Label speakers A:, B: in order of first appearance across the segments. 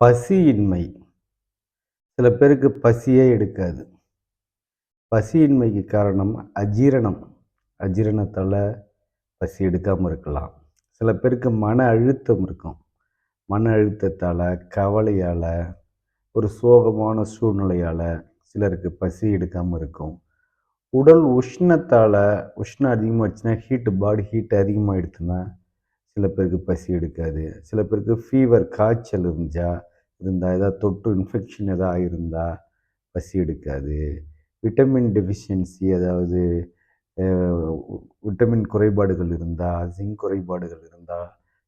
A: பசியின்மை. சில பேருக்கு பசியே எடுக்காது. பசியின்மைக்கு காரணம் அஜீரணம். அஜீரணத்தால பசி எடுக்காம இருக்கலாம். சில பேருக்கு மன அழுத்தம் இருக்கும். மன அழுத்தத்தால, கவலையால, ஒரு சோகமான சூழ்நிலையால சிலருக்கு பசி எடுக்காம இருக்கும். உடல் உஷ்ணத்தால உஷ்ணம் அதிகமாச்சுன்னா பாடி ஹீட் அதிகமாயிடுச்சுன்னா, சில பேருக்கு பசி எடுக்காது. சில பேருக்கு ஃபீவர் காய்ச்சல் இருந்தா ஏதாவது தொற்று இன்ஃபெக்ஷன் எதா ஆயிருந்தா பசி எடுக்காது. விட்டமின் டெஃபிஷியன்சி அதாவது அ விட்டமின் குறைபாடுகள் இருந்தா, ஜிங்க் குறைபாடுகள் இருந்தா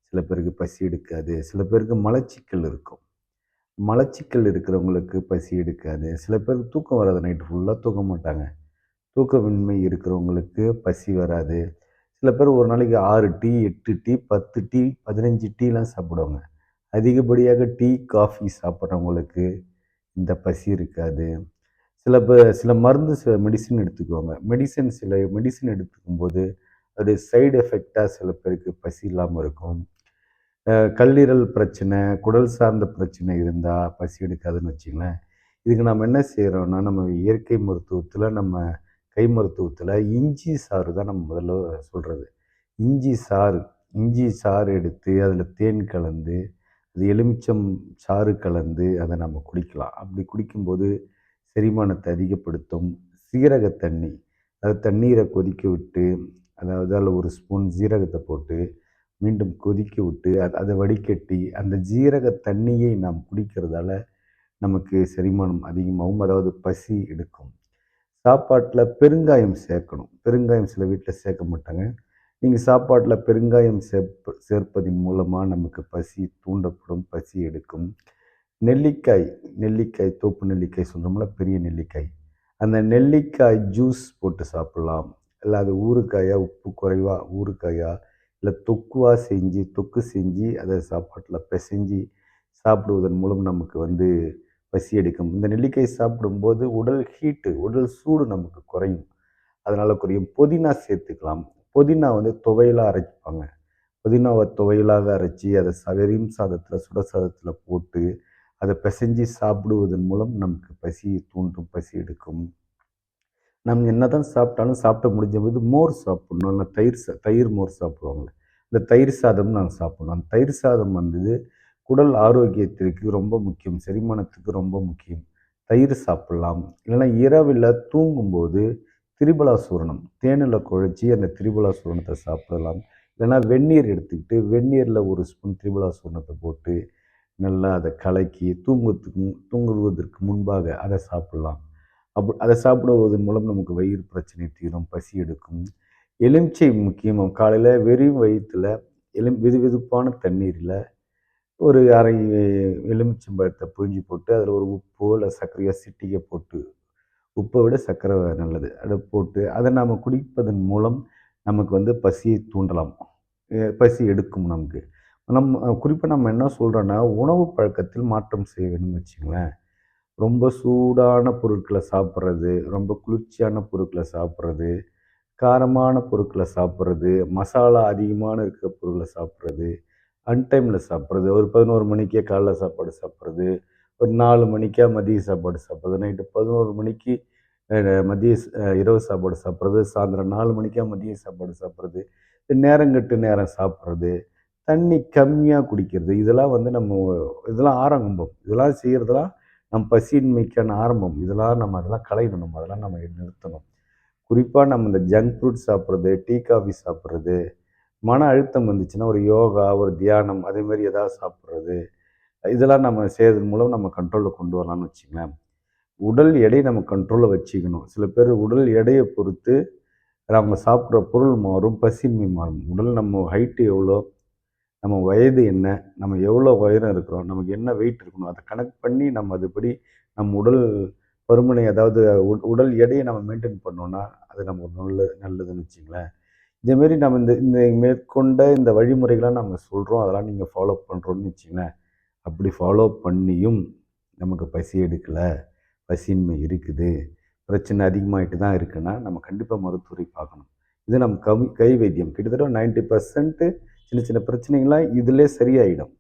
A: சில பேருக்கு பசி எடுக்காது. சில பேருக்கு மலச்சிக்கல் இருக்கும். மலச்சிக்கல் இருக்கிறவங்களுக்கு பசி எடுக்காது. சில பேருக்கு தூக்கம் வராது. நைட் ஃபுல்லா தூங்க மாட்டாங்க. தூக்கமின்மை இருக்கிறவங்களுக்கு பசி வராது. சில பேர் ஒரு நாளைக்கு 6 டீ, 8 டீ, 10 டீ, 15 டீலாம் சாப்பிடுவாங்க. அதிகப்படியாக டீ, காஃபி சாப்பிட்றவங்களுக்கு இந்த பசி இருக்காது. சில மருந்து மெடிசின் எடுத்துக்குவாங்க. சில மெடிசின் எடுத்துக்கும்போது, அதோடைய சைடு எஃபெக்ட்டா சில பேருக்கு பசி இல்லாம இருக்கும். கல்லீரல் பிரச்சனை, குடல் சார்ந்த பிரச்சனை இருந்தா பசி எடுக்காதுன்னு வச்சுங்களேன். இதுக்கு நம்ம என்ன செய்றோம்னா, நம்ம இயற்கை மருத்துவத்தில, நம்ம கை மருத்துவத்தில இஞ்சி சாறு தான் நம்ம முதல்ல சொல்றது. இஞ்சி சாறு இஞ்சி சாறு எடுத்து அதில தேன் கலந்து, அது எலுமிச்சம் சாறு கலந்து அத நம்ம குடிக்கலாம். அப்படி குடிக்கும்போது செரிமானத்தை அதிகப்படுத்தும். சீரக தண்ணி, அதாவது தண்ணீரை கொதிக்க விட்டு, அதாவது அதில் ஒரு ஸ்பூன் ஜீரகத்தை போட்டு மீண்டும் கொதிக்க விட்டு அதை வடிகட்டி அந்த ஜீரக தண்ணியை நாம் குடிக்கிறதால நமக்கு செரிமானம் அதிகமாகும். அதாவது பசி எடுக்கும். சாப்பாட்டில் பெருங்காயம் சேர்க்கணும். பெருங்காயம் சில வீட்டில் சேர்க்க மாட்டாங்க. நீங்கள் சாப்பாட்டில் பெருங்காயம் சேர்ப்பதின் மூலமாக நமக்கு பசி தூண்டப்படும், பசி எடுக்கும். நெல்லிக்காய் நெல்லிக்காய் தோப்பு நெல்லிக்காய் சொல்கிறோம்ல, பெரிய நெல்லிக்காய். அந்த நெல்லிக்காய் ஜூஸ் போட்டு சாப்பிட்லாம். இல்லை அது ஊறுகாயா, உப்பு குறைவா ஊறுகாயா, இல்லை தொக்கு செஞ்சு அதை சாப்பாட்டில் பிசைஞ்சு சாப்பிடுவதன் மூலம் நமக்கு பசி எடுக்கும். இந்த நெல்லிக்காய் சாப்பிடும்போது உடல் சூடு நமக்கு குறையும். அதனால் குறையும். புதினா சேர்த்துக்கலாம். புதினா துவையலாக அரைப்பாங்க. புதினாவை துவையலாக அரைச்சி அதை வெறும் சாதத்தில், சுட சாதத்தில் போட்டு அதை பிசைஞ்சு சாப்பிடுவதன் மூலம் நமக்கு பசியை தூண்டும், பசி எடுக்கும். நம்ம என்னதான் சாப்பிட்டாலும் சாப்பிட்டு முடிஞ்சபோது மோர் சாப்பிடணும். இல்லை தயிர் மோர் சாப்பிடுவாங்க. இந்த தயிர் சாதம் நாங்கள் சாப்பிடணும். அந்த தயிர் சாதம் குடல் ஆரோக்கியத்திற்கு ரொம்ப முக்கியம். செரிமானத்துக்கு ரொம்ப முக்கியம். தயிர் சாப்பிடலாம். இல்லைன்னா இரவில் தூங்கும்போது திரிபலா சூரணம் தேனில் குழச்சி அந்த திரிபலா சூரணத்தை சாப்பிடலாம். இல்லைன்னா வெந்நீர் எடுத்துக்கிட்டு வெந்நீரில் ஒரு ஸ்பூன் திரிபலா சூரணத்தை போட்டு நல்லா அதை கலக்கி தூங்குவதற்கு முன்பாக அதை சாப்பிடலாம். அதை சாப்பிடுவதன் மூலம் நமக்கு வயிறு பிரச்சனை தீரும், பசி எடுக்கும். எலுமிச்சை முக்கியமாக காலையில் வெறும் வயிற்றில் வெதுவெதுப்பான தண்ணீரில் ஒரு அரை எலுமிச்சம்பழத்தை புழிஞ்சு போட்டு அதில் ஒரு உப்போ இல்லை சர்க்கரையோ சிட்டிகை போட்டு, உப்பை விட சர்க்கரை நல்லது, அதை போட்டு அதை நாம் குடிப்பதன் மூலம் நமக்கு பசியை தூண்டலாம், பசி எடுக்கும் நமக்கு. குறிப்பாக நம்ம என்ன சொல்கிறோன்னா, உணவு பழக்கத்தில் மாற்றம் செய்ய வேணும்னு வச்சுங்களேன். ரொம்ப சூடான பொருட்களை சாப்பிட்றது, ரொம்ப குளிர்ச்சியான பொருட்களை சாப்பிட்றது, காரமான பொருட்களை சாப்பிட்றது, மசாலா அதிகமான இருக்கிற பொருட்களை சாப்பிட்றது, அன்டைமில் சாப்பிட்றது, ஒரு 11 மணிக்கே காலைல சாப்பாடு சாப்பிட்றது, ஒரு 4 மணிக்கா மதிய சாப்பாடு சாப்பிட்றது, நைட்டு 11 மணிக்கு இரவு சாப்பாடு சாப்பிட்றது, சாயந்தரம் 4 மணிக்கா மதிய சாப்பாடு சாப்பிட்றது, நேரங்கெட்டு நேரம் சாப்பிட்றது, தண்ணி கம்மியாக குடிக்கிறது, இதெல்லாம் இதெல்லாம் ஆரம்பம். இதெல்லாம் செய்கிறதெல்லாம் நம் பசியின்மைக்கான ஆரம்பம். அதெல்லாம் களையணும். அதெல்லாம் நம்ம நிறுத்தணும். குறிப்பாக நம்ம இந்த ஜங்க் ஃப்ரூட் சாப்பிட்றது, டீ காஃபி சாப்பிட்றது, மன அழுத்தம் வந்துச்சுன்னா ஒரு யோகா, ஒரு தியானம் அதேமாரி ஏதாவது சாப்பிட்றது, இதெல்லாம் நம்ம செய்கிறதன் மூலம் நம்ம கண்ட்ரோலில் கொண்டு வரலாம்னு வச்சுங்களேன். உடல் எடை நம்ம கண்ட்ரோலில் வச்சுக்கணும். சில பேர் உடல் எடையை பொறுத்து அவங்க சாப்பிட்ற பொருள் மாறும், பசியின்மை மாறும். நம்ம ஹைட்டு எவ்வளோ, நம்ம வயது என்ன, நம்ம எவ்வளோ உயரம் இருக்கிறோம், நமக்கு என்ன வெயிட் இருக்கணும், அதை கணக்கு பண்ணி நம்ம அதுபடி நம்ம உடல் பருமனை, அதாவது உடல் எடையை நம்ம மெயின்டைன் பண்ணோன்னா அது நமக்கு நல்லதுன்னு வச்சுங்களேன். இதேமாரி நம்ம இந்த இந்த மேற்கொண்ட இந்த வழிமுறைகள்லாம் நம்ம சொல்கிறோம், அதெல்லாம் நீங்கள் ஃபாலோ பண்ணுறோன்னு வச்சுங்களேன். அப்படி ஃபாலோ பண்ணியும் நமக்கு பசி எடுக்கலை, பசியின்மை இருக்குது, பிரச்சனை அதிகமாகிட்டு தான் இருக்குன்னா நம்ம கண்டிப்பாக மருத்துவரை பார்க்கணும். இது நம்ம கை வைத்தியம் கிட்டத்தட்ட 90% சின்ன சின்ன பிரச்சனைகள்லாம் இதிலே சரியாயிடும்.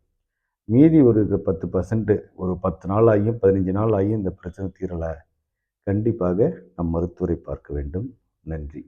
A: மீதி ஒரு 10% ஒரு 10 நாள் ஆகியும் 15 நாள் ஆகியும் இந்த பிரச்சனை தீரலை, கண்டிப்பாக நம் மருத்துவரை பார்க்க வேண்டும். நன்றி.